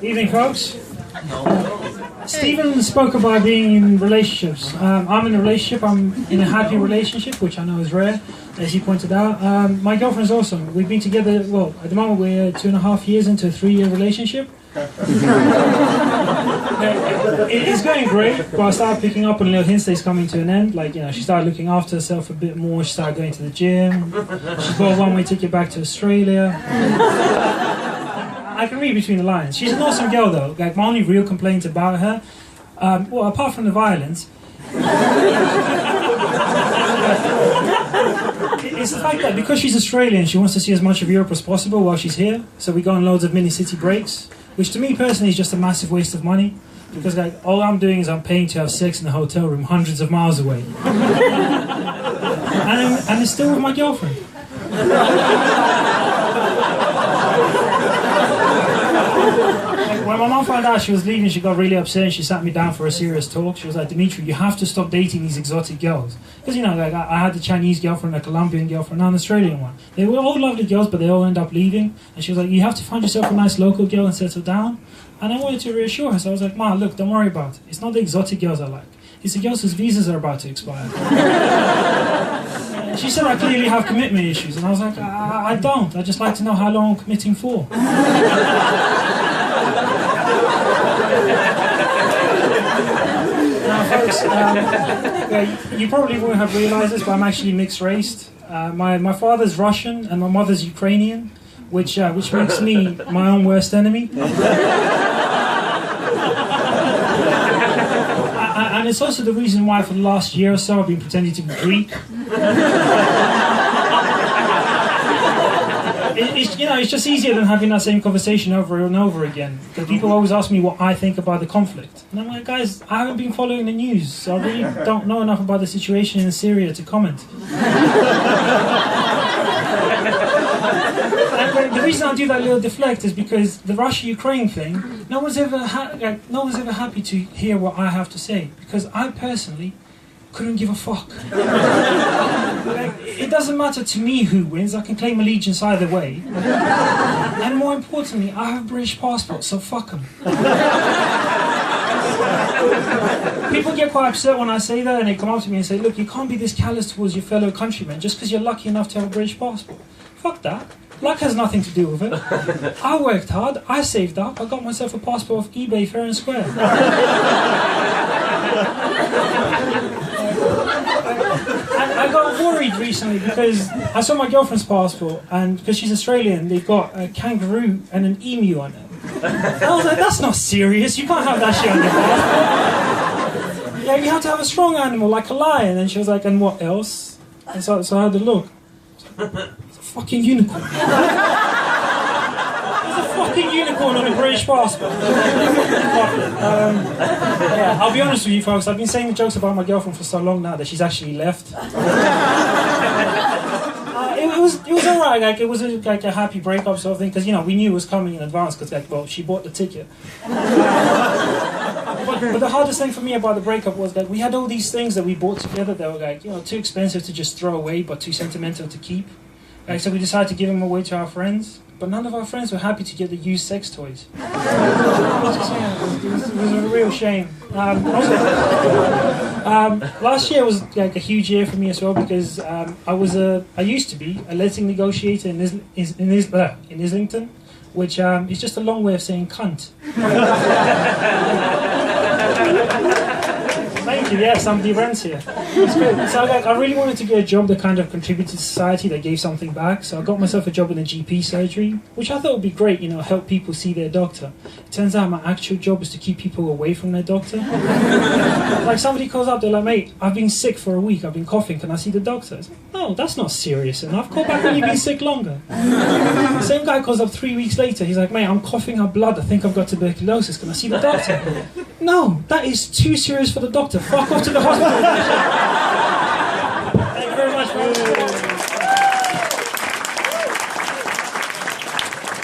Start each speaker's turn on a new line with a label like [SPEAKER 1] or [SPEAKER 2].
[SPEAKER 1] Evening, folks. Stephen spoke about being in relationships. I'm in a relationship. I'm in a happy relationship, which I know is rare, as he pointed out. My girlfriend's awesome. We've been together, well, at the moment we're 2.5 years into a 3-year relationship. It's going great, but I started picking up on little hints that it's coming to an end. Like, you know, she started looking after herself a bit more. She started going to the gym. She's got a one-way ticket back to Australia. I can read between the lines. She's an awesome girl, though. Like, my only real complaint about her, well, apart from the violence, it's the fact that because she's Australian, she wants to see as much of Europe as possible while she's here. So we go on loads of mini-city breaks, which to me personally is just a massive waste of money. Because like, all I'm doing is I'm paying to have sex in a hotel room hundreds of miles away. and it's still with my girlfriend. When my mum found out she was leaving, she got really upset and she sat me down for a serious talk. She was like, Dimitri, you have to stop dating these exotic girls. Because, you know, like I had a Chinese girlfriend, a Colombian girlfriend, and an Australian one. They were all lovely girls, but they all end up leaving. And she was like, you have to find yourself a nice local girl and settle down. And I wanted to reassure her, so I was like, Ma, look, don't worry about it. It's not the exotic girls I like. It's the girls whose visas are about to expire. She said I clearly have commitment issues, and I was like, I don't. I just like to know how long I'm committing for. Now, folks, you probably won't have realised this, but I'm actually mixed-raced. My father's Russian and my mother's Ukrainian, which makes me my own worst enemy. And it's also the reason why for the last year or so I've been pretending to be Greek. It's just easier than having that same conversation over and over again. Because people always ask me what I think about the conflict. And I'm like, guys, I haven't been following the news, so I really don't know enough about the situation in Syria to comment. And the reason I do that little deflect is because the Russia-Ukraine thing, no one's ever happy to hear what I have to say, because I personally couldn't give a fuck. It doesn't matter to me who wins, I can claim allegiance either way. And more importantly, I have a British passport, so fuck them. People get quite upset when I say that, and they come up to me and say, look, you can't be this callous towards your fellow countrymen just because you're lucky enough to have a British passport. Fuck that. Luck has nothing to do with it. I worked hard, I saved up, I got myself a passport off eBay fair and square. I got worried recently because I saw my girlfriend's passport, and because she's Australian, they've got a kangaroo and an emu on it. And I was like, that's not serious, you can't have that shit on your passport. Yeah, you have to have a strong animal like a lion. And she was like, and what else? And so I had to look. It's a fucking unicorn. There's a fucking unicorn on a British passport. Yeah, I'll be honest with you folks, I've been saying the jokes about my girlfriend for so long now that she's actually left. It was alright, like it was a happy breakup sort of thing, because you know we knew it was coming in advance, because like, well, she bought the ticket. But the hardest thing for me about the breakup was that we had all these things that we bought together that were like, you know, too expensive to just throw away, but too sentimental to keep. Like, so we decided to give them away to our friends, but none of our friends were happy to get the used sex toys. It was a real shame. Last year was like a huge year for me as well, because I used to be a letting negotiator in Islington, which is just a long way of saying cunt. Thank you, yeah, somebody rents here. It's good. So I really wanted to get a job that kind of contributed to society, that gave something back. So I got myself a job in a GP surgery, which I thought would be great, you know, help people see their doctor. It turns out my actual job is to keep people away from their doctor. Like somebody calls up, they're like, mate, I've been sick for a week, I've been coughing, can I see the doctor? I was like, no, that's not serious enough, call back when you've been sick longer. The same guy calls up 3 weeks later, he's like, mate, I'm coughing up blood, I think I've got tuberculosis, can I see the doctor? No, that is too serious for the doctor. Fuck off to the hospital.